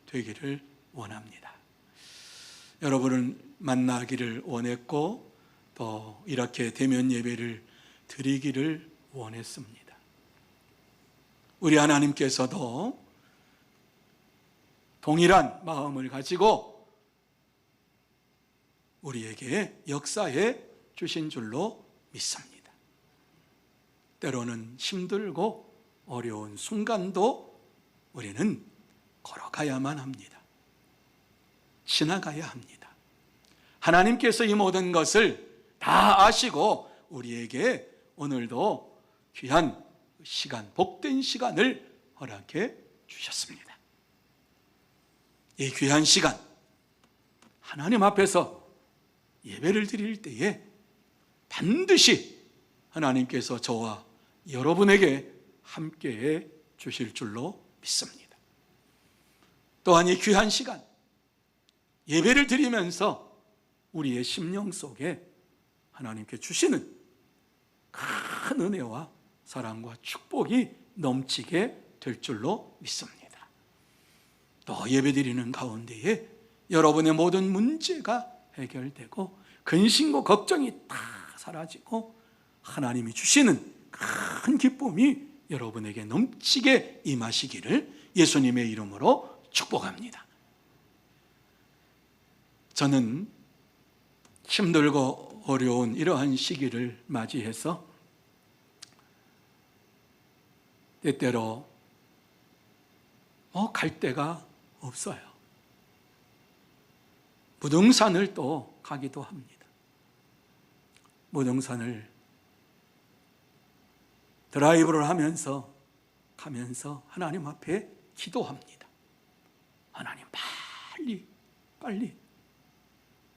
되기를 원합니다. 여러분을 만나기를 원했고 또 이렇게 대면 예배를 드리기를 원했습니다. 우리 하나님께서도 동일한 마음을 가지고 우리에게 역사해 주신 줄로 믿습니다. 때로는 힘들고 어려운 순간도 우리는 걸어가야만 합니다. 지나가야 합니다. 하나님께서 이 모든 것을 다 아시고 우리에게 오늘도 귀한 시간, 복된 시간을 허락해 주셨습니다. 이 귀한 시간, 하나님 앞에서 예배를 드릴 때에 반드시 하나님께서 저와 여러분에게 함께해 주실 줄로 믿습니다. 또한 이 귀한 시간, 예배를 드리면서 우리의 심령 속에 하나님께 주시는 큰 은혜와 사랑과 축복이 넘치게 될 줄로 믿습니다. 또 예배드리는 가운데에 여러분의 모든 문제가 해결되고 근심과 걱정이 다 사라지고 하나님이 주시는 큰 기쁨이 여러분에게 넘치게 임하시기를 예수님의 이름으로 축복합니다. 저는 힘들고 어려운 이러한 시기를 맞이해서 때때로 갈 데가 없어요. 무등산을 또 가기도 합니다. 무등산을 드라이브를 하면서 가면서 하나님 앞에 기도합니다. 하나님 빨리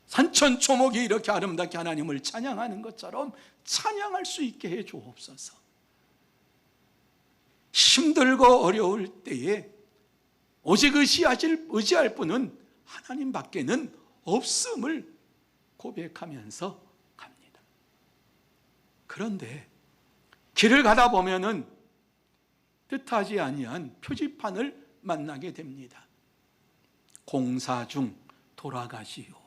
산천초목이 이렇게 아름답게 하나님을 찬양하는 것처럼 찬양할 수 있게 해 주옵소서. 힘들고 어려울 때에 오직 의지할 분은 하나님밖에는 없음을 고백하면서 갑니다. 그런데 길을 가다 보면은 뜻하지 아니한 표지판을 만나게 됩니다. 공사 중 돌아가시오.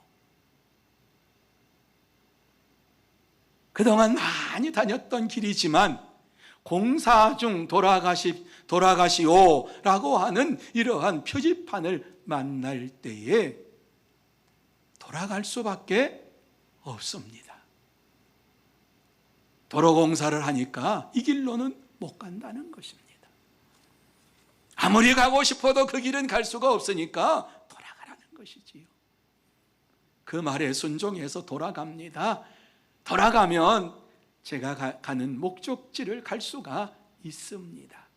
그동안 많이 다녔던 길이지만 공사 중 돌아가시오라고 하는 이러한 표지판을 만날 때에 돌아갈 수밖에 없습니다. 도로 공사를 하니까 이 길로는 못 간다는 것입니다. 아무리 가고 싶어도 그 길은 갈 수가 없으니까 돌아가라는 것이지요. 그 말에 순종해서 돌아갑니다. 돌아가면 제가 가는 목적지를 갈 수가 있습니다.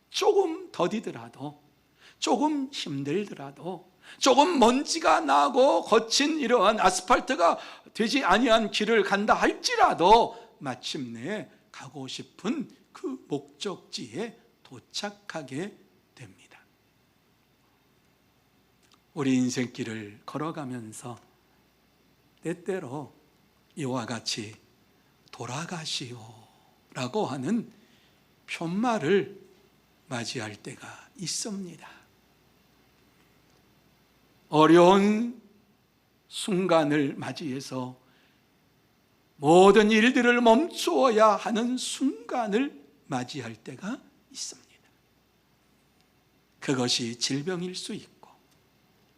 조금 더디더라도, 조금 힘들더라도, 조금 먼지가 나고 거친 이러한 아스팔트가 되지 아니한 길을 간다 할지라도 마침내 가고 싶은 그 목적지에 도착하게 됩니다. 우리 인생길을 걸어가면서 때때로 이와 같이 돌아가시오라고 하는 편말을 맞이할 때가 있습니다. 어려운 순간을 맞이해서 모든 일들을 멈추어야 하는 순간을 맞이할 때가 있습니다. 그것이 질병일 수 있고,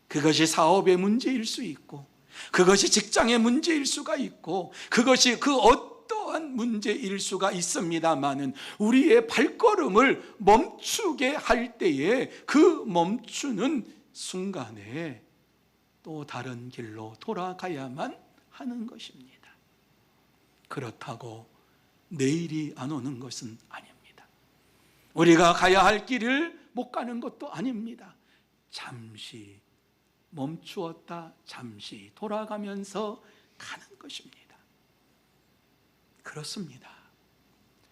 그것이 사업의 문제일 수 있고, 그것이 직장의 문제일 수가 있고, 그것이 그 어떠한 문제일 수가 있습니다마는 우리의 발걸음을 멈추게 할 때에 그 멈추는 순간에 또 다른 길로 돌아가야만 하는 것입니다. 그렇다고 내일이 안 오는 것은 아닙니다. 우리가 가야 할 길을 못 가는 것도 아닙니다. 잠시 멈추었다 잠시 돌아가면서 가는 것입니다. 그렇습니다.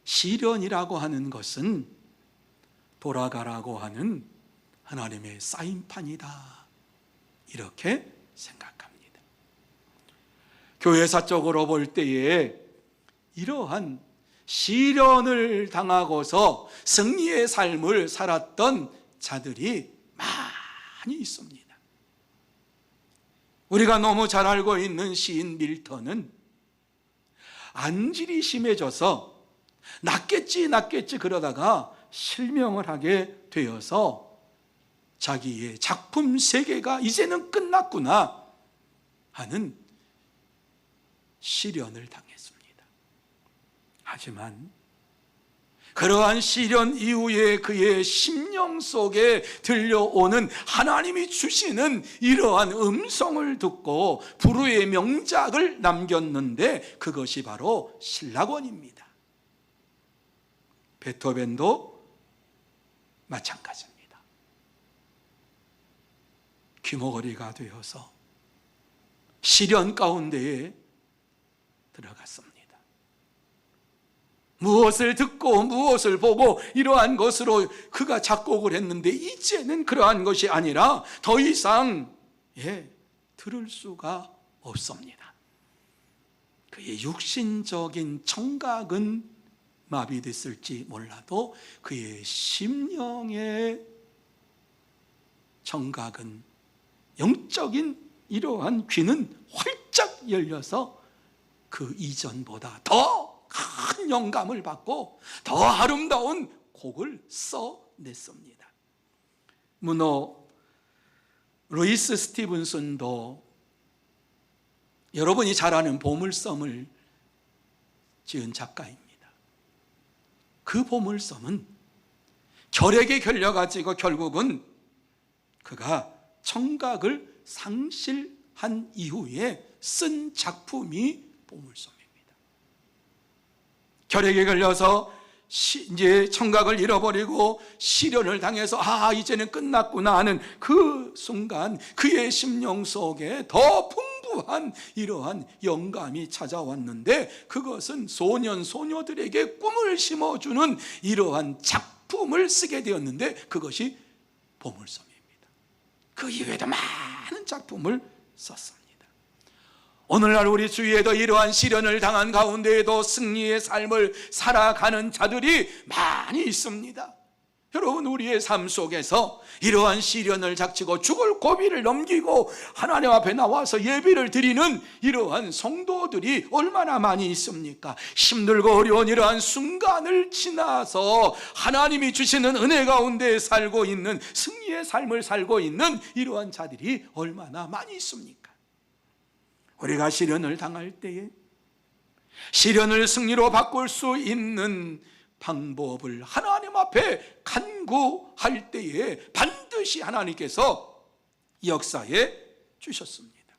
시련이라고 하는 것은 돌아가라고 하는 하나님의 사인판이다, 이렇게 생각합니다. 교회사적으로 볼 때에 이러한 시련을 당하고서 승리의 삶을 살았던 자들이 많이 있습니다. 우리가 너무 잘 알고 있는 시인 밀턴은 안질이 심해져서 낫겠지 그러다가 실명을 하게 되어서 자기의 작품 세계가 이제는 끝났구나 하는 시련을 당했습니다. 하지만 그러한 시련 이후에 그의 심령 속에 들려오는 하나님이 주시는 이러한 음성을 듣고 불후의 명작을 남겼는데 그것이 바로 신라권입니다. 베토벤도 마찬가지입니다. 귀머거리가 되어서 시련 가운데에 들어갔습니다. 무엇을 듣고 무엇을 보고 이러한 것으로 그가 작곡을 했는데 이제는 그러한 것이 아니라 더 이상 들을 수가 없습니다. 그의 육신적인 청각은 마비됐을지 몰라도 그의 심령의 청각은, 영적인 이러한 귀는 활짝 열려서 그 이전보다 더 큰 영감을 받고 더 아름다운 곡을 써냈습니다. 문호 루이스 스티븐슨도 여러분이 잘 아는 보물섬을 지은 작가입니다. 그 보물섬은 결핵에 걸려가지고 결국은 그가 청각을 상실한 이후에 쓴 작품이 보물섬입니다. 결핵에 걸려서 이제 청각을 잃어버리고 시련을 당해서 이제는 끝났구나 하는 그 순간 그의 심령 속에 더 풍부한 이러한 영감이 찾아왔는데 그것은 소년 소녀들에게 꿈을 심어주는 이러한 작품을 쓰게 되었는데 그것이 보물섬입니다. 그 이외에도 많은 작품을 썼습니다. 오늘날 우리 주위에도 이러한 시련을 당한 가운데에도 승리의 삶을 살아가는 자들이 많이 있습니다. 여러분, 우리의 삶 속에서 이러한 시련을 닥치고 죽을 고비를 넘기고 하나님 앞에 나와서 예배를 드리는 이러한 성도들이 얼마나 많이 있습니까? 힘들고 어려운 이러한 순간을 지나서 하나님이 주시는 은혜 가운데 살고 있는, 승리의 삶을 살고 있는 이러한 자들이 얼마나 많이 있습니까? 우리가 시련을 당할 때에 시련을 승리로 바꿀 수 있는 방법을 하나님 앞에 간구할 때에 반드시 하나님께서 역사해 주셨습니다.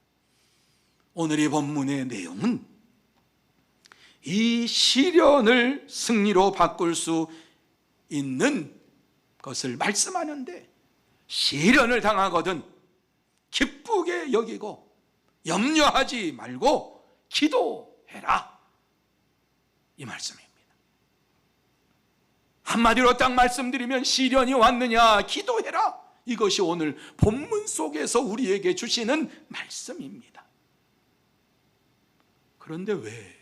오늘 이 본문의 내용은 이 시련을 승리로 바꿀 수 있는 것을 말씀하는데, 시련을 당하거든 기쁘게 여기고 염려하지 말고 기도해라, 이 말씀입니다. 한마디로 딱 말씀드리면 시련이 왔느냐 기도해라, 이것이 오늘 본문 속에서 우리에게 주시는 말씀입니다. 그런데 왜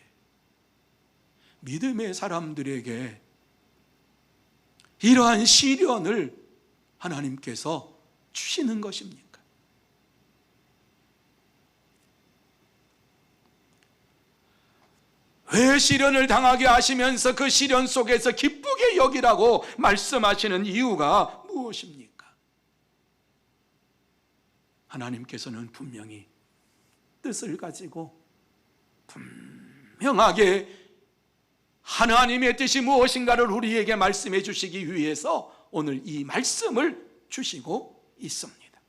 믿음의 사람들에게 이러한 시련을 하나님께서 주시는 것입니까? 왜 시련을 당하게 하시면서 그 시련 속에서 기쁘게 여기라고 말씀하시는 이유가 무엇입니까? 하나님께서는 분명히 뜻을 가지고 분명하게 하나님의 뜻이 무엇인가를 우리에게 말씀해 주시기 위해서 오늘 이 말씀을 주시고 있습니다.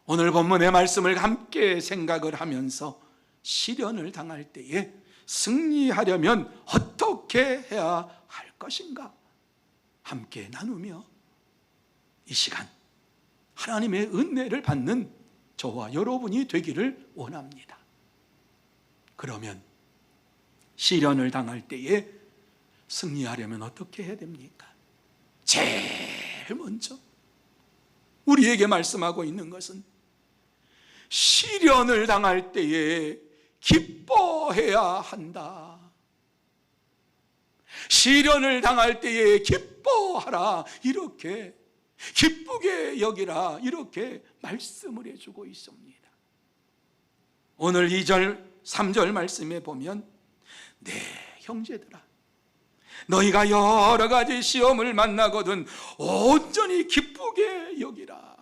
오늘 본문의 말씀을 함께 생각을 하면서 시련을 당할 때에 승리하려면 어떻게 해야 할 것인가 함께 나누며 이 시간 하나님의 은혜를 받는 저와 여러분이 되기를 원합니다. 그러면 시련을 당할 때에 승리하려면 어떻게 해야 됩니까? 제일 먼저 우리에게 말씀하고 있는 것은 시련을 당할 때에 기뻐해야 한다. 시련을 당할 때에 기뻐하라, 이렇게 기쁘게 여기라, 이렇게 말씀을 해주고 있습니다. 오늘 2절 3절 말씀에 보면 네 형제들아, 너희가 여러 가지 시험을 만나거든 온전히 기쁘게 여기라.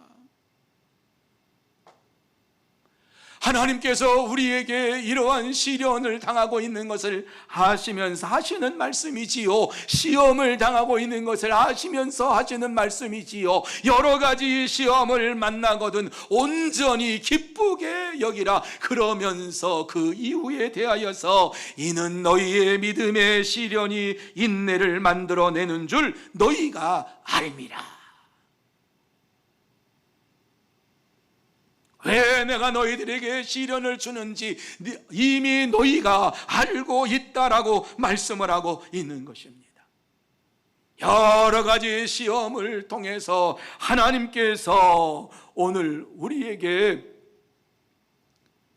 하나님께서 우리에게 이러한 시련을 당하고 있는 것을 아시면서 하시는 말씀이지요. 시험을 당하고 있는 것을 아시면서 하시는 말씀이지요. 여러 가지 시험을 만나거든 온전히 기쁘게 여기라. 그러면서 그 이후에 대하여서 이는 너희의 믿음의 시련이 인내를 만들어내는 줄 너희가 알미라. 왜 내가 너희들에게 시련을 주는지 이미 너희가 알고 있다라고 말씀을 하고 있는 것입니다. 여러 가지 시험을 통해서 하나님께서 오늘 우리에게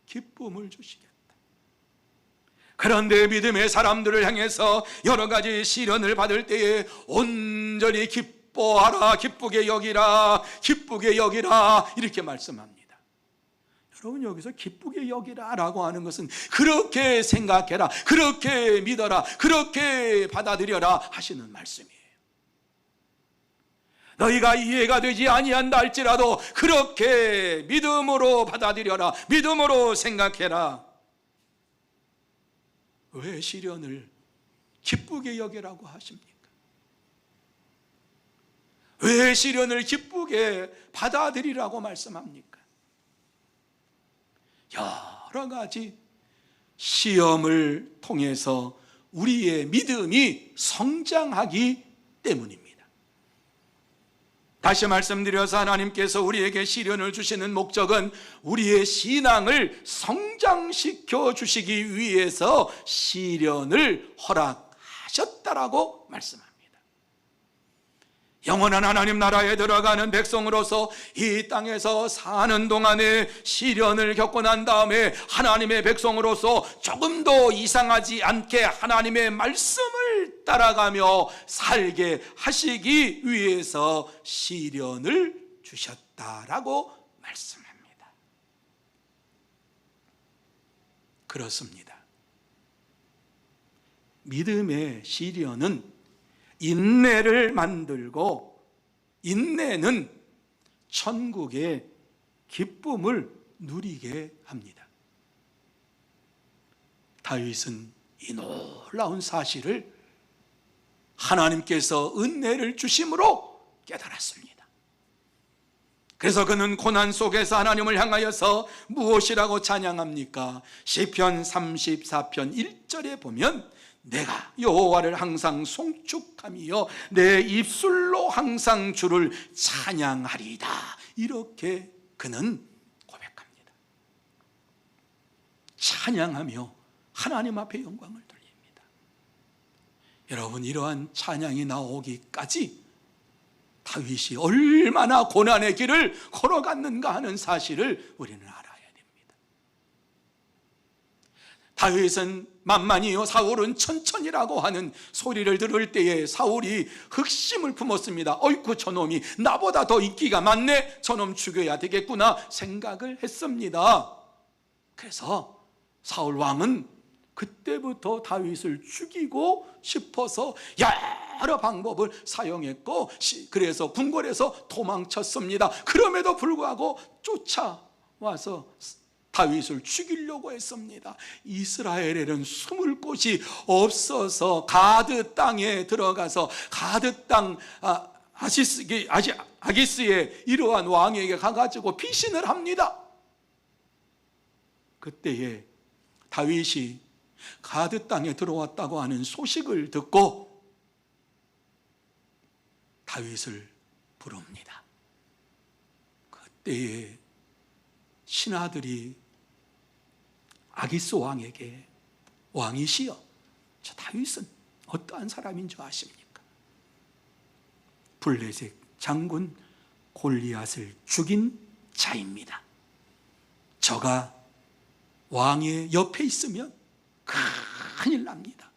기쁨을 주시겠다. 그런데 믿음의 사람들을 향해서 여러 가지 시련을 받을 때에 온전히 기뻐하라, 기쁘게 여기라, 기쁘게 여기라, 이렇게 말씀합니다. 여러분, 여기서 기쁘게 여기라 라고 하는 것은 그렇게 생각해라, 그렇게 믿어라, 그렇게 받아들여라 하시는 말씀이에요. 너희가 이해가 되지 아니한다 할지라도 그렇게 믿음으로 받아들여라, 믿음으로 생각해라. 왜 시련을 기쁘게 여기라고 하십니까? 왜 시련을 기쁘게 받아들이라고 말씀합니까? 여러 가지 시험을 통해서 우리의 믿음이 성장하기 때문입니다. 다시 말씀드려서 하나님께서 우리에게 시련을 주시는 목적은 우리의 신앙을 성장시켜 주시기 위해서 시련을 허락하셨다라고 말씀합니다. 영원한 하나님 나라에 들어가는 백성으로서 이 땅에서 사는 동안에 시련을 겪고 난 다음에 하나님의 백성으로서 조금 더 이상하지 않게 하나님의 말씀을 따라가며 살게 하시기 위해서 시련을 주셨다라고 말씀합니다. 그렇습니다. 믿음의 시련은 인내를 만들고, 인내는 천국의 기쁨을 누리게 합니다. 다윗은 이 놀라운 사실을 하나님께서 은혜를 주심으로 깨달았습니다. 그래서 그는 고난 속에서 하나님을 향하여서 무엇이라고 찬양합니까? 시편 34편 1절에 보면 내가 여호와를 항상 송축하며 내 입술로 항상 주를 찬양하리이다, 이렇게 그는 고백합니다. 찬양하며 하나님 앞에 영광을 돌립니다. 여러분, 이러한 찬양이 나오기까지 다윗이 얼마나 고난의 길을 걸어갔는가 하는 사실을 우리는 알아야 됩니다. 다윗은 만만히요, 사울은 천천히라고 하는 소리를 들을 때에 사울이 흑심을 품었습니다. 어이쿠, 저놈이 나보다 더 인기가 많네, 저놈 죽여야 되겠구나 생각을 했습니다. 그래서 사울 왕은 그때부터 다윗을 죽이고 싶어서 여러 방법을 사용했고, 그래서 궁궐에서 도망쳤습니다. 그럼에도 불구하고 쫓아와서 다윗을 죽이려고 했습니다. 이스라엘에는 숨을 곳이 없어서 가드 땅에 들어가서 가드 땅 아기스의 이러한 왕에게 가가지고 피신을 합니다. 그때에 다윗이 가드 땅에 들어왔다고 하는 소식을 듣고 다윗을 부릅니다. 그때에 신하들이 아기스 왕에게 왕이시여, 저 다윗은 어떠한 사람인 줄 아십니까? 블레셋 장군 골리앗을 죽인 자입니다. 저가 왕의 옆에 있으면 큰일 납니다.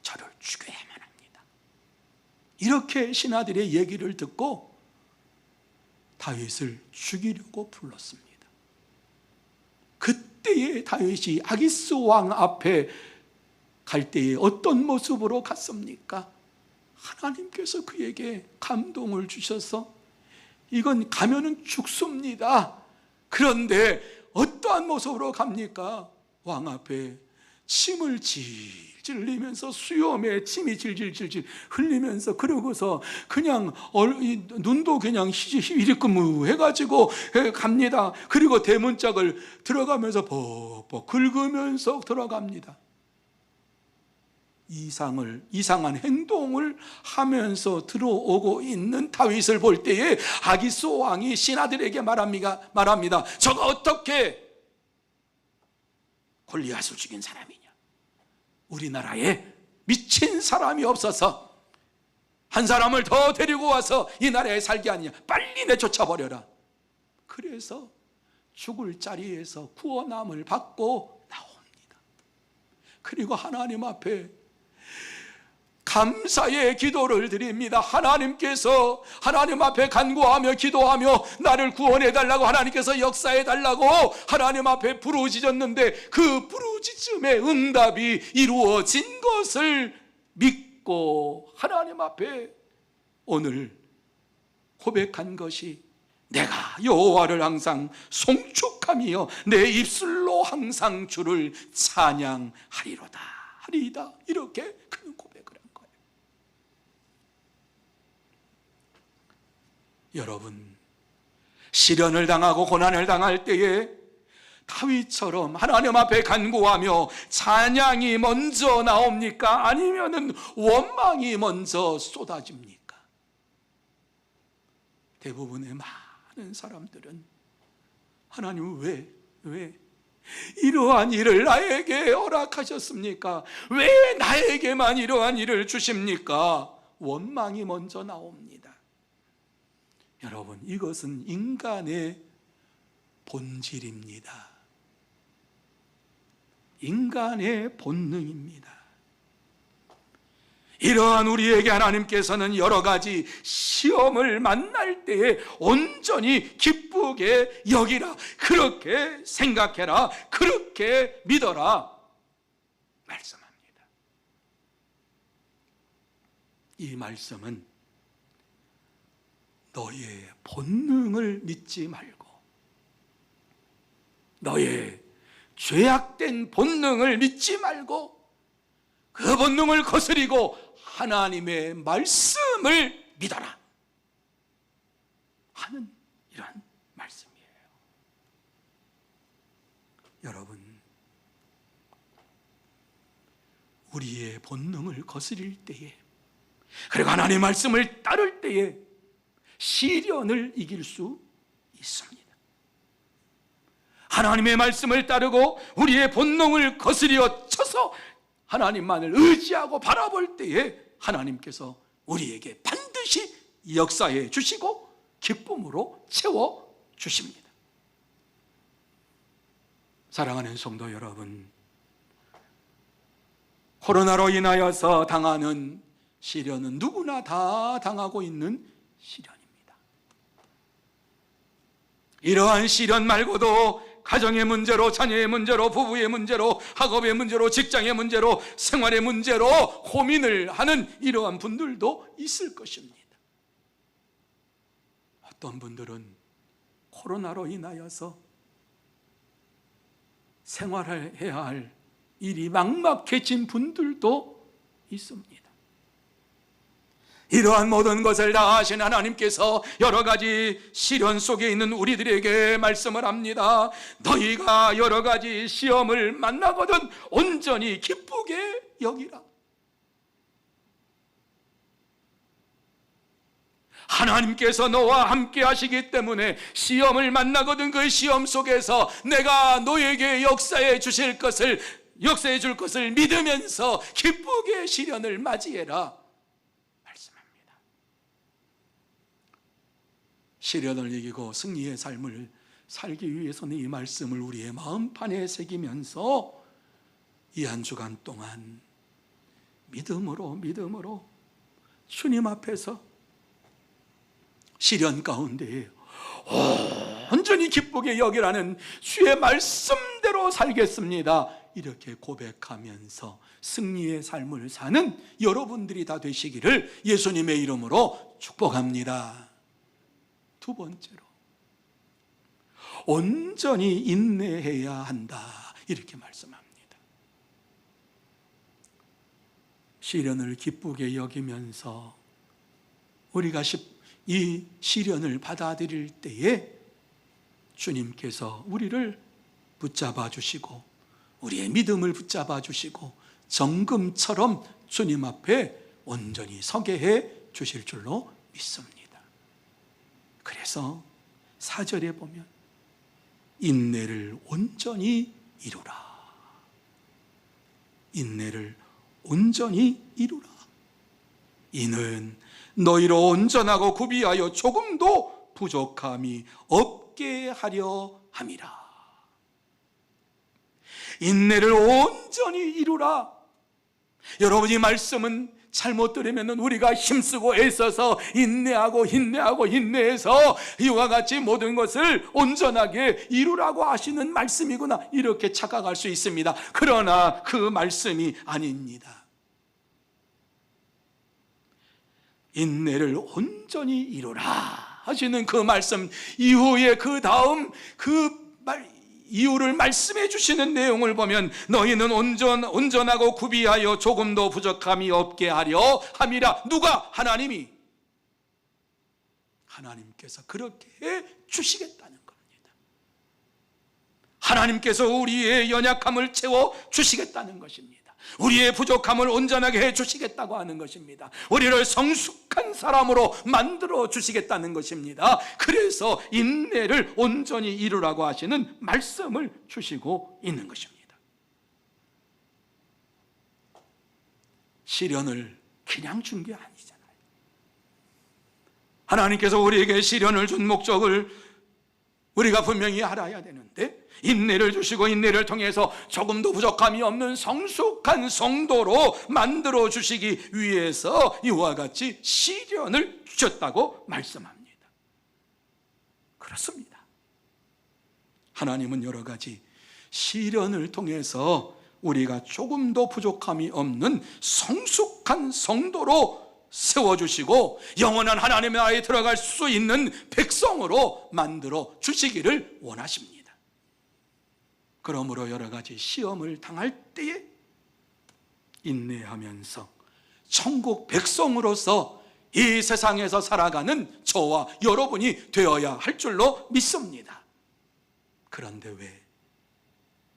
저를 죽여야만 합니다. 이렇게 신하들의 얘기를 듣고 다윗을 죽이려고 불렀습니다. 그때에 다윗이 아기스 왕 앞에 갈 때에 어떤 모습으로 갔습니까? 하나님께서 그에게 감동을 주셔서 이건 가면은 죽습니다. 그런데 어떠한 모습으로 갑니까? 왕 앞에 침을 질질 흘리면서, 수염에 침이 질질질질 흘리면서, 그러고서 그냥 눈도 그냥 희리끔무 해가지고 갑니다. 그리고 대문짝을 들어가면서 벅벅 긁으면서 들어갑니다. 이상한 행동을 하면서 들어오고 있는 다윗을 볼 때에 아기스 왕이 신하들에게 말합니다. 저가 어떻게 골리앗을 죽인 사람이냐? 우리나라에 미친 사람이 없어서 한 사람을 더 데리고 와서 이 나라에 살게 하느냐? 빨리 내쫓아버려라. 그래서 죽을 자리에서 구원함을 받고 나옵니다. 그리고 하나님 앞에 감사의 기도를 드립니다. 하나님께서 하나님 앞에 간구하며 기도하며 나를 구원해달라고, 하나님께서 역사해달라고 하나님 앞에 부르짖었는데 그 부르짖음의 응답이 이루어진 것을 믿고 하나님 앞에 오늘 고백한 것이 내가 여호와를 항상 송축하며 내 입술로 항상 주를 찬양하리로다 하리이다. 이렇게 큰 고백을 한 거예요. 여러분, 시련을 당하고 고난을 당할 때에 다윗처럼 하나님 앞에 간구하며 찬양이 먼저 나옵니까? 아니면은 원망이 먼저 쏟아집니까? 대부분의 많은 사람들은 하나님 왜 이러한 일을 나에게 허락하셨습니까? 왜 나에게만 이러한 일을 주십니까? 원망이 먼저 나옵니다. 여러분, 이것은 인간의 본질입니다. 인간의 본능입니다. 이러한 우리에게 하나님께서는 여러 가지 시험을 만날 때에 온전히 기쁘게 여기라, 그렇게 생각해라, 그렇게 믿어라 말씀합니다. 이 말씀은 너의 본능을 믿지 말고 너의 죄악된 본능을 믿지 말고 그 본능을 거스리고 하나님의 말씀을 믿어라 하는 이러한 말씀이에요. 여러분, 우리의 본능을 거스릴 때에, 그리고 하나님의 말씀을 따를 때에 시련을 이길 수 있습니다. 하나님의 말씀을 따르고 우리의 본능을 거스려 쳐서 하나님만을 의지하고 바라볼 때에 하나님께서 우리에게 반드시 역사해 주시고 기쁨으로 채워 주십니다. 사랑하는 성도 여러분, 코로나로 인하여서 당하는 시련은 누구나 다 당하고 있는 시련입니다. 이러한 시련 말고도 가정의 문제로, 자녀의 문제로, 부부의 문제로, 학업의 문제로, 직장의 문제로, 생활의 문제로 고민을 하는 이러한 분들도 있을 것입니다. 어떤 분들은 코로나로 인하여서 생활해야 할 일이 막막해진 분들도 있습니다. 이러한 모든 것을 다 아신 하나님께서 여러 가지 시련 속에 있는 우리들에게 말씀을 합니다. 너희가 여러 가지 시험을 만나거든 온전히 기쁘게 여기라. 하나님께서 너와 함께 하시기 때문에 시험을 만나거든 그 시험 속에서 내가 너에게 역사해 줄 것을 믿으면서 기쁘게 시련을 맞이해라. 시련을 이기고 승리의 삶을 살기 위해서는 이 말씀을 우리의 마음판에 새기면서 이 한 주간 동안 믿음으로 주님 앞에서 시련 가운데 온전히 기쁘게 여기라는 주의 말씀대로 살겠습니다. 이렇게 고백하면서 승리의 삶을 사는 여러분들이 다 되시기를 예수님의 이름으로 축복합니다. 두 번째로, 온전히 인내해야 한다, 이렇게 말씀합니다. 시련을 기쁘게 여기면서 우리가 이 시련을 받아들일 때에 주님께서 우리를 붙잡아 주시고 우리의 믿음을 붙잡아 주시고 정금처럼 주님 앞에 온전히 서게 해 주실 줄로 믿습니다. 그래서 4절에 보면 인내를 온전히 이루라, 인내를 온전히 이루라. 이는 너희로 온전하고 구비하여 조금도 부족함이 없게 하려 함이라. 인내를 온전히 이루라. 여러분, 이 말씀은 잘못 들으면 우리가 힘쓰고 애써서 인내해서 이와 같이 모든 것을 온전하게 이루라고 하시는 말씀이구나, 이렇게 착각할 수 있습니다. 그러나 그 말씀이 아닙니다. 인내를 온전히 이루라 하시는 그 말씀 이후에 그 다음 이유를 말씀해 주시는 내용을 보면 너희는 온전하고 구비하여 조금도 부족함이 없게 하려 함이라. 누가? 하나님께서 그렇게 해 주시겠다는 겁니다. 하나님께서 우리의 연약함을 채워 주시겠다는 것입니다. 우리의 부족함을 온전하게 해 주시겠다고 하는 것입니다. 우리를 성숙한 사람으로 만들어 주시겠다는 것입니다. 그래서 인내를 온전히 이루라고 하시는 말씀을 주시고 있는 것입니다. 시련을 그냥 준 게 아니잖아요. 하나님께서 우리에게 시련을 준 목적을 우리가 분명히 알아야 되는데, 인내를 주시고 인내를 통해서 조금도 부족함이 없는 성숙한 성도로 만들어 주시기 위해서 이와 같이 시련을 주셨다고 말씀합니다. 그렇습니다. 하나님은 여러 가지 시련을 통해서 우리가 조금도 부족함이 없는 성숙한 성도로 세워주시고 영원한 하나님의 나라에 들어갈 수 있는 백성으로 만들어 주시기를 원하십니다. 그러므로 여러 가지 시험을 당할 때에 인내하면서 천국 백성으로서 이 세상에서 살아가는 저와 여러분이 되어야 할 줄로 믿습니다. 그런데 왜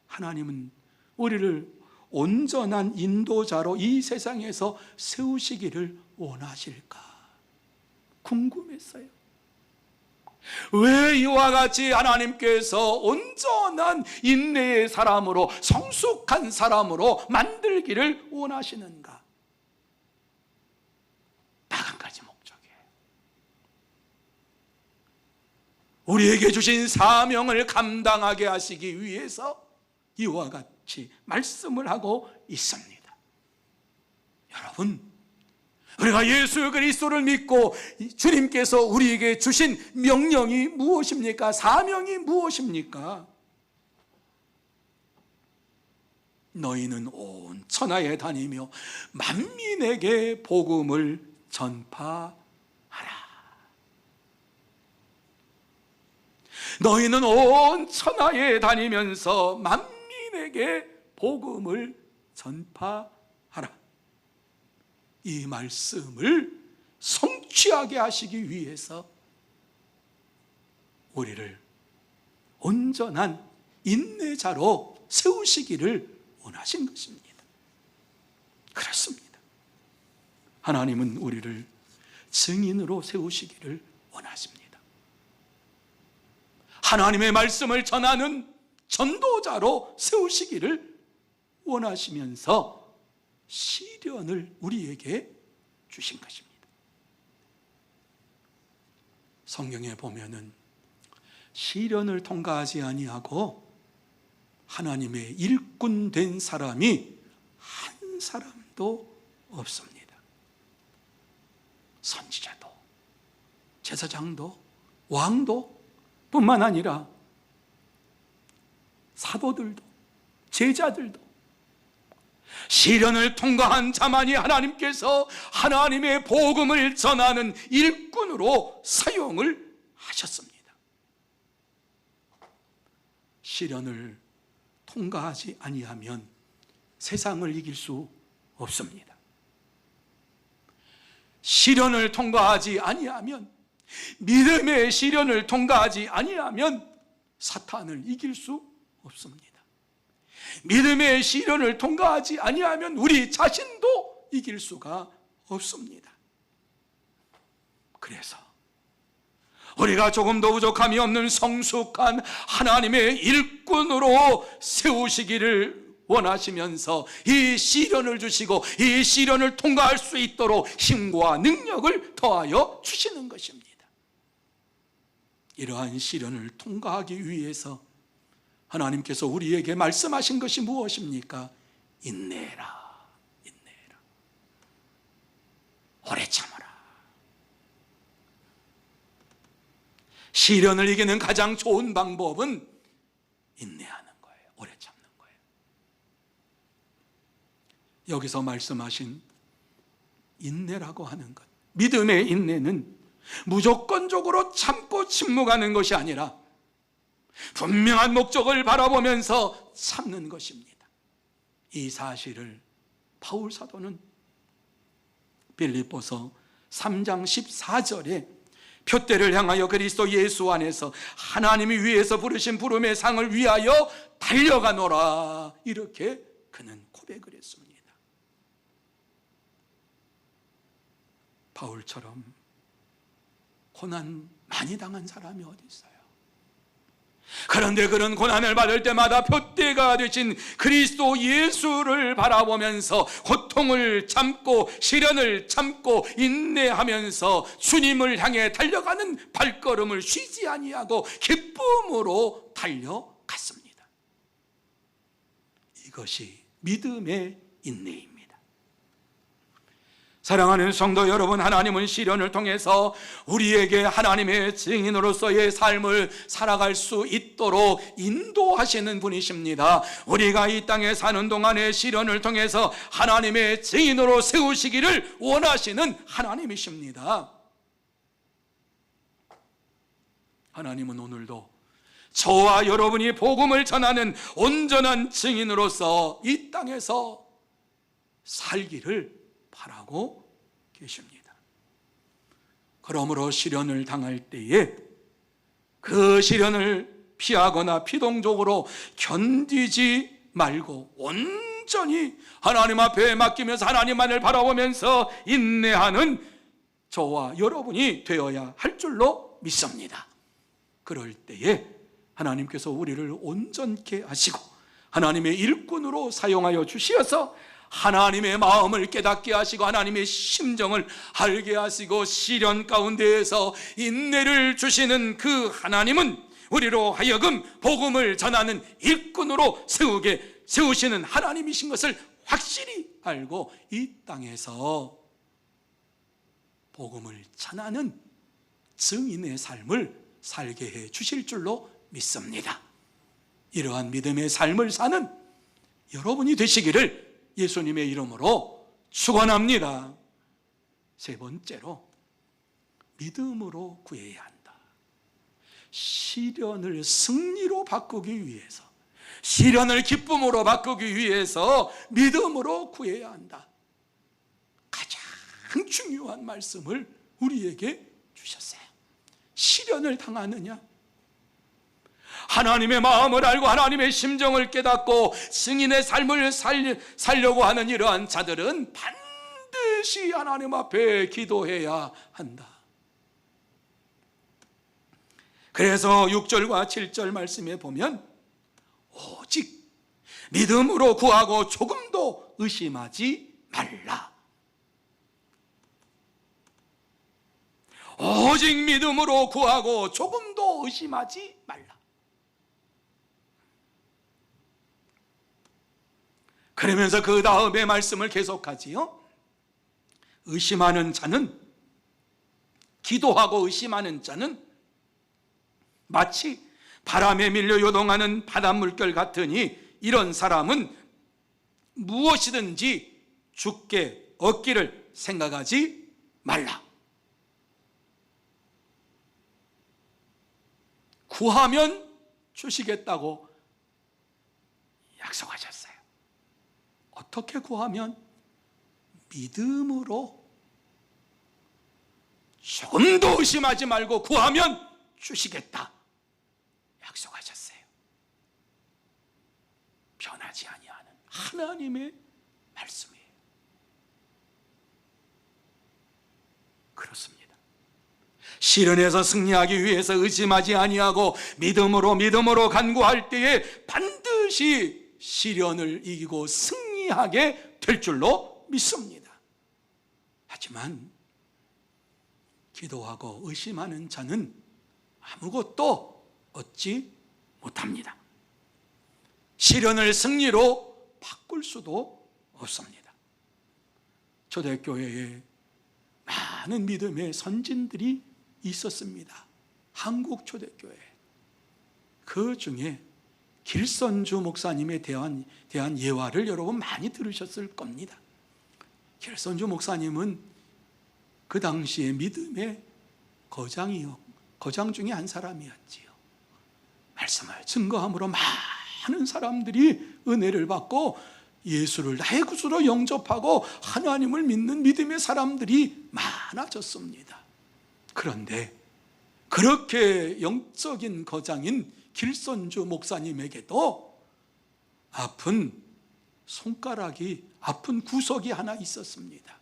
하나님은 우리를 온전한 인도자로 이 세상에서 세우시기를 원하실까 궁금했어요. 왜 이와 같이 하나님께서 온전한 인내의 사람으로, 성숙한 사람으로 만들기를 원하시는가? 딱 한 가지 목적이에요. 우리에게 주신 사명을 감당하게 하시기 위해서 이와 같이 말씀을 하고 있습니다. 여러분, 우리가 예수 그리스도를 믿고 주님께서 우리에게 주신 명령이 무엇입니까? 사명이 무엇입니까? 너희는 온 천하에 다니며 만민에게 복음을 전파하라. 너희는 온 천하에 다니면서 만민에게 복음을 전파하라. 이 말씀을 성취하게 하시기 위해서 우리를 온전한 인내자로 세우시기를 원하신 것입니다. 그렇습니다. 하나님은 우리를 증인으로 세우시기를 원하십니다. 하나님의 말씀을 전하는 전도자로 세우시기를 원하시면서 시련을 우리에게 주신 것입니다. 성경에 보면은 시련을 통과하지 아니하고 하나님의 일꾼 된 사람이 한 사람도 없습니다. 선지자도, 제사장도, 왕도, 뿐만 아니라 사도들도 제자들도 시련을 통과한 자만이 하나님께서 하나님의 복음을 전하는 일꾼으로 사용을 하셨습니다. 시련을 통과하지 아니하면 세상을 이길 수 없습니다. 시련을 통과하지 아니하면, 믿음의 시련을 통과하지 아니하면 사탄을 이길 수 없습니다. 믿음의 시련을 통과하지 아니하면 우리 자신도 이길 수가 없습니다. 그래서 우리가 조금도 부족함이 없는 성숙한 하나님의 일꾼으로 세우시기를 원하시면서 이 시련을 주시고 이 시련을 통과할 수 있도록 힘과 능력을 더하여 주시는 것입니다. 이러한 시련을 통과하기 위해서 하나님께서 우리에게 말씀하신 것이 무엇입니까? 인내해라, 인내해라, 오래 참아라. 시련을 이기는 가장 좋은 방법은 인내하는 거예요. 오래 참는 거예요. 여기서 말씀하신 인내라고 하는 것, 믿음의 인내는 무조건적으로 참고 침묵하는 것이 아니라 분명한 목적을 바라보면서 참는 것입니다. 이 사실을 바울 사도는 빌립보서 3장 14절에 표대를 향하여 그리스도 예수 안에서 하나님이 위에서 부르신 부름의 상을 위하여 달려가노라, 이렇게 그는 고백을 했습니다. 바울처럼 고난 많이 당한 사람이 어디 있어요? 그런데 그런 고난을 받을 때마다 표대가 되신 그리스도 예수를 바라보면서 고통을 참고 시련을 참고 인내하면서 주님을 향해 달려가는 발걸음을 쉬지 아니하고 기쁨으로 달려갔습니다. 이것이 믿음의 인내입니다. 사랑하는 성도 여러분, 하나님은 시련을 통해서 우리에게 하나님의 증인으로서의 삶을 살아갈 수 있도록 인도하시는 분이십니다. 우리가 이 땅에 사는 동안의 시련을 통해서 하나님의 증인으로 세우시기를 원하시는 하나님이십니다. 하나님은 오늘도 저와 여러분이 복음을 전하는 온전한 증인으로서 이 땅에서 살기를 바라고 계십니다. 그러므로 시련을 당할 때에 그 시련을 피하거나 피동적으로 견디지 말고 온전히 하나님 앞에 맡기면서 하나님만을 바라보면서 인내하는 저와 여러분이 되어야 할 줄로 믿습니다. 그럴 때에 하나님께서 우리를 온전케 하시고 하나님의 일꾼으로 사용하여 주시어서 하나님의 마음을 깨닫게 하시고 하나님의 심정을 알게 하시고 시련 가운데에서 인내를 주시는 그 하나님은 우리로 하여금 복음을 전하는 일꾼으로 세우시는 하나님이신 것을 확실히 알고 이 땅에서 복음을 전하는 증인의 삶을 살게 해 주실 줄로 믿습니다. 이러한 믿음의 삶을 사는 여러분이 되시기를 예수님의 이름으로 축원합니다. 세 번째로, 믿음으로 구해야 한다. 시련을 승리로 바꾸기 위해서, 시련을 기쁨으로 바꾸기 위해서 믿음으로 구해야 한다. 가장 중요한 말씀을 우리에게 주셨어요. 시련을 당하느냐? 하나님의 마음을 알고 하나님의 심정을 깨닫고 증인의 삶을 살려고 하는 이러한 자들은 반드시 하나님 앞에 기도해야 한다. 그래서 6절과 7절 말씀에 보면 오직 믿음으로 구하고 조금도 의심하지 말라. 오직 믿음으로 구하고 조금도 의심하지 말라. 그러면서 그 다음에 말씀을 계속하지요. 의심하는 자는, 기도하고 의심하는 자는 마치 바람에 밀려 요동하는 바닷물결 같으니 이런 사람은 무엇이든지 주께 얻기를 생각하지 말라. 구하면 주시겠다고 약속하셨어요. 어떻게 구하면? 믿음으로, 조금도 의심하지 말고 구하면 주시겠다 약속하셨어요. 변하지 아니하는 하나님의 말씀이에요. 그렇습니다. 시련에서 승리하기 위해서 의심하지 아니하고 믿음으로 간구할 때에 반드시 시련을 이기고 승리하게 될 줄로 믿습니다. 하지만 기도하고 의심하는 자는 아무것도 얻지 못합니다. 시련을 승리로 바꿀 수도 없습니다. 초대교회에 많은 믿음의 선진들이 있었습니다. 한국 초대교회. 그 중에 길선주 목사님에 대한 예화를 여러분 많이 들으셨을 겁니다. 길선주 목사님은 그 당시에 믿음의 거장 중에 한 사람이었지요. 말씀을 증거함으로 많은 사람들이 은혜를 받고 예수를 나의 구주로 영접하고 하나님을 믿는 믿음의 사람들이 많아졌습니다. 그런데 그렇게 영적인 거장인 길선주 목사님에게도 아픈 구석이 하나 있었습니다.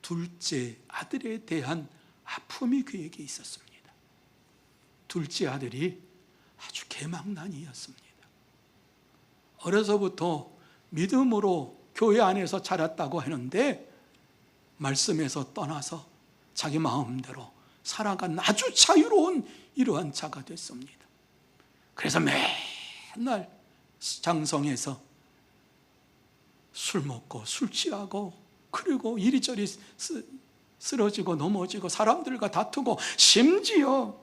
둘째 아들에 대한 아픔이 그에게 있었습니다. 둘째 아들이 아주 개망난이었습니다. 어려서부터 믿음으로 교회 안에서 자랐다고 하는데 말씀에서 떠나서 자기 마음대로 살아간 아주 자유로운 이러한 자가 됐습니다. 그래서 맨날 장성에서 술 먹고 술 취하고 그리고 이리저리 쓰러지고 넘어지고 사람들과 다투고 심지어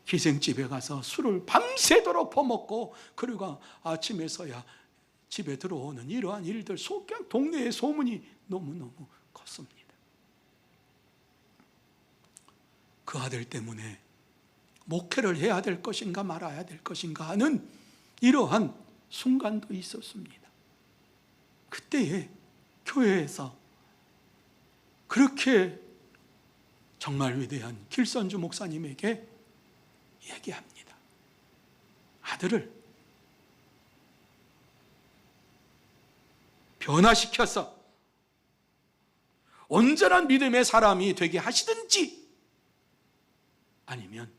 기생집에 가서 술을 밤새도록 퍼먹고 그리고 아침에서야 집에 들어오는 이러한 일들, 그냥 동네의 소문이 너무너무 컸습니다. 그 아들 때문에 목회를 해야 될 것인가 말아야 될 것인가 하는 이러한 순간도 있었습니다. 그때에 교회에서 그렇게 정말 위대한 길선주 목사님에게 얘기합니다. 아들을 변화시켜서 온전한 믿음의 사람이 되게 하시든지 아니면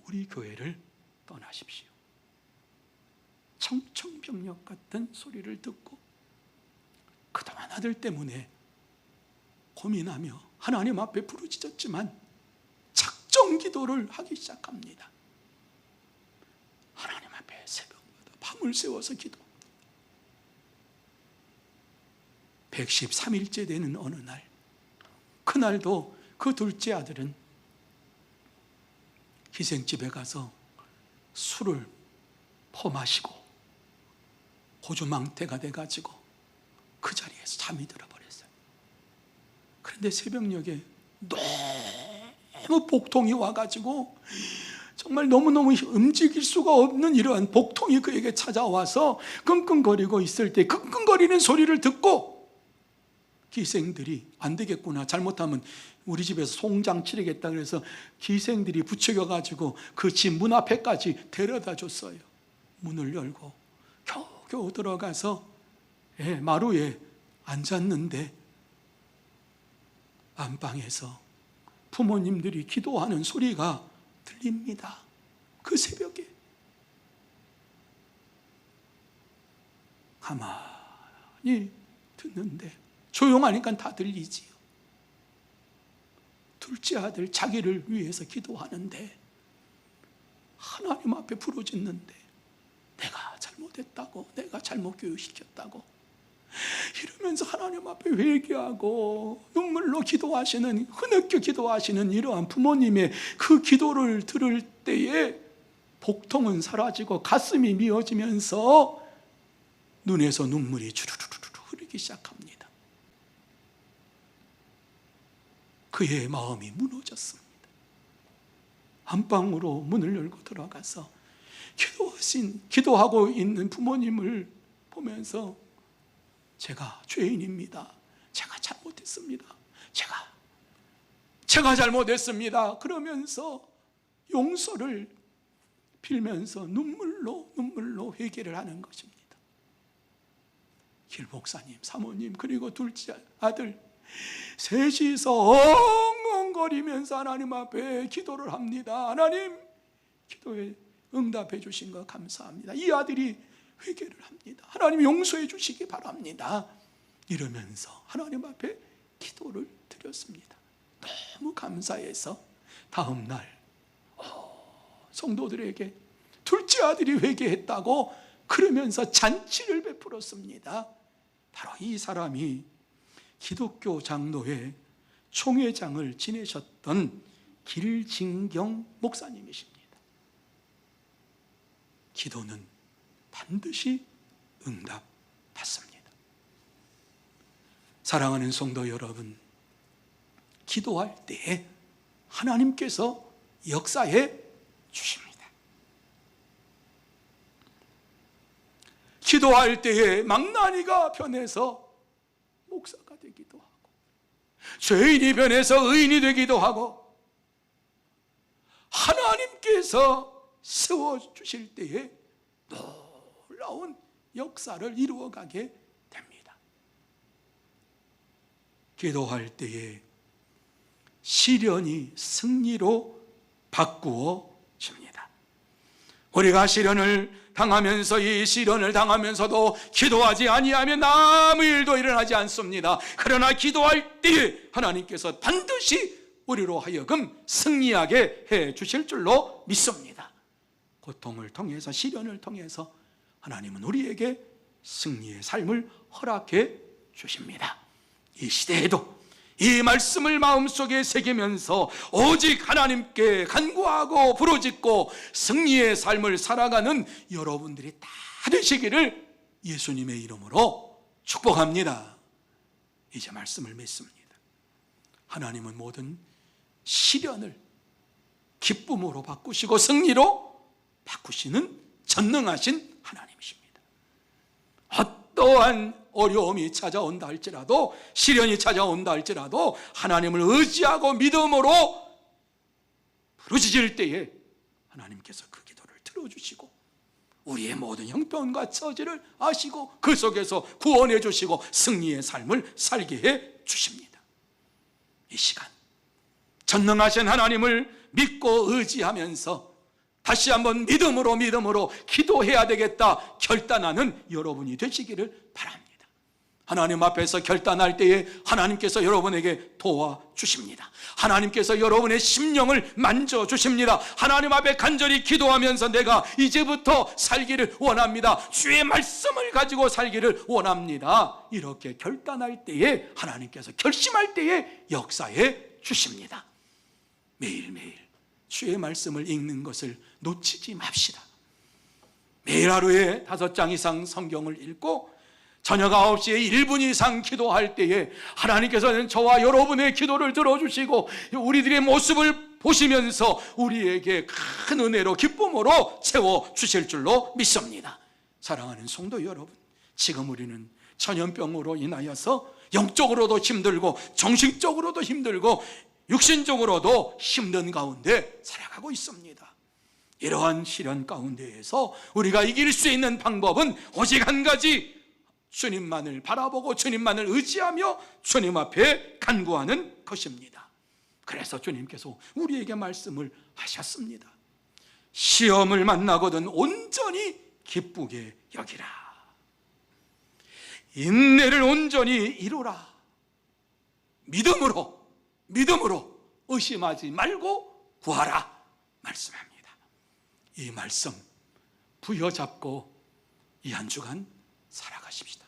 우리 교회를 떠나십시오. 청청병력 같은 소리를 듣고 그동안 아들 때문에 고민하며 하나님 앞에 부르짖었지만 작정 기도를 하기 시작합니다. 하나님 앞에 새벽마다 밤을 새워서 기도. 113일째 되는 어느 날, 그날도 그 둘째 아들은 기생집에 가서 술을 퍼마시고 고주망태가 돼가지고 그 자리에서 잠이 들어버렸어요. 그런데 새벽녘에 너무 복통이 와가지고 정말 너무너무 움직일 수가 없는 이러한 복통이 그에게 찾아와서 끙끙거리고 있을 때 끙끙거리는 소리를 듣고 기생들이 안 되겠구나, 잘못하면 우리 집에서 송장 치르겠다 그래서 기생들이 부추겨가지고 그 집 문 앞에까지 데려다 줬어요. 문을 열고 겨우 들어가서 마루에 앉았는데 안방에서 부모님들이 기도하는 소리가 들립니다. 그 새벽에 가만히 듣는데 조용하니까 다 들리지요. 둘째 아들 자기를 위해서 기도하는데 하나님 앞에 부르짖는데 내가 잘못했다고, 내가 잘못 교육시켰다고, 이러면서 하나님 앞에 회개하고 눈물로 기도하시는, 흐느껴 기도하시는 이러한 부모님의 그 기도를 들을 때에 복통은 사라지고 가슴이 미어지면서 눈에서 눈물이 주르르르 흐르기 시작합니다. 그의 마음이 무너졌습니다. 안방으로 문을 열고 들어가서 기도하고 있는 부모님을 보면서 제가 죄인입니다. 제가 잘못했습니다. 제가 잘못했습니다. 그러면서 용서를 빌면서 눈물로 회개를 하는 것입니다. 길 목사님, 사모님, 그리고 둘째 아들 셋이서 엉엉거리면서 하나님 앞에 기도를 합니다. 하나님, 기도에 응답해 주신 것 감사합니다. 이 아들이 회개를 합니다. 하나님 용서해 주시기 바랍니다. 이러면서 하나님 앞에 기도를 드렸습니다. 너무 감사해서 다음 날 성도들에게 둘째 아들이 회개했다고 그러면서 잔치를 베풀었습니다. 바로 이 사람이 기독교 장로회 총회장을 지내셨던 길진경 목사님이십니다. 기도는 반드시 응답받습니다. 사랑하는 성도 여러분, 기도할 때에 하나님께서 역사해 주십니다. 기도할 때에 망나니가 변해서 목사가 되기도 하고, 죄인이 변해서 의인이 되기도 하고, 하나님께서 세워주실 때에 놀라운 역사를 이루어가게 됩니다. 기도할 때에 시련이 승리로 바꾸어 줍니다. 우리가 시련을 당하면서 이 시련을 당하면서도 기도하지 아니하면 아무 일도 일어나지 않습니다. 그러나 기도할 때에 하나님께서 반드시 우리로 하여금 승리하게 해 주실 줄로 믿습니다. 고통을 통해서, 시련을 통해서 하나님은 우리에게 승리의 삶을 허락해 주십니다. 이 시대에도 이 말씀을 마음속에 새기면서 오직 하나님께 간구하고 부르짖고 승리의 삶을 살아가는 여러분들이 다 되시기를 예수님의 이름으로 축복합니다. 이제 말씀을 맺습니다. 하나님은 모든 시련을 기쁨으로 바꾸시고 승리로 바꾸시는 전능하신 하나님이십니다. 어떠한 어려움이 찾아온다 할지라도, 시련이 찾아온다 할지라도 하나님을 의지하고 믿음으로 부르짖을 때에 하나님께서 그 기도를 들어주시고 우리의 모든 형편과 처지를 아시고 그 속에서 구원해 주시고 승리의 삶을 살게 해 주십니다. 이 시간 전능하신 하나님을 믿고 의지하면서 다시 한번 믿음으로 기도해야 되겠다 결단하는 여러분이 되시기를 바랍니다. 하나님 앞에서 결단할 때에 하나님께서 여러분에게 도와주십니다. 하나님께서 여러분의 심령을 만져주십니다. 하나님 앞에 간절히 기도하면서 내가 이제부터 살기를 원합니다. 주의 말씀을 가지고 살기를 원합니다. 이렇게 결단할 때에 하나님께서 결심할 때에 역사해 주십니다. 매일매일 주의 말씀을 읽는 것을 놓치지 맙시다. 매일 하루에 5장 이상 성경을 읽고 저녁 9시에 1분 이상 기도할 때에 하나님께서는 저와 여러분의 기도를 들어주시고 우리들의 모습을 보시면서 우리에게 큰 은혜로 기쁨으로 채워주실 줄로 믿습니다. 사랑하는 성도 여러분, 지금 우리는 전염병으로 인하여서 영적으로도 힘들고 정신적으로도 힘들고 육신적으로도 힘든 가운데 살아가고 있습니다. 이러한 시련 가운데에서 우리가 이길 수 있는 방법은 오직 한 가지, 주님만을 바라보고 주님만을 의지하며 주님 앞에 간구하는 것입니다. 그래서 주님께서 우리에게 말씀을 하셨습니다. 시험을 만나거든 온전히 기쁘게 여기라. 인내를 온전히 이루라. 믿음으로 의심하지 말고 구하라 말씀합니다. 이 말씀 부여잡고 이 한 주간 살아가십시다.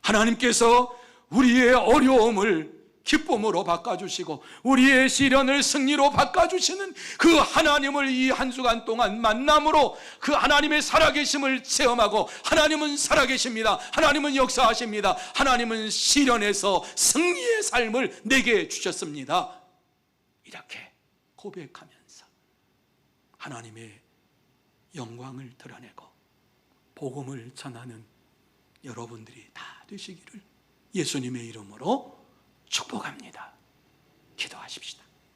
하나님께서 우리의 어려움을 기쁨으로 바꿔주시고 우리의 시련을 승리로 바꿔주시는 그 하나님을 이 한 주간 동안 만남으로 그 하나님의 살아계심을 체험하고, 하나님은 살아계십니다, 하나님은 역사하십니다, 하나님은 시련에서 승리의 삶을 내게 주셨습니다, 이렇게 고백하면서 하나님의 영광을 드러내고 복음을 전하는 여러분들이 다 되시기를 예수님의 이름으로 축복합니다. 기도하십시다.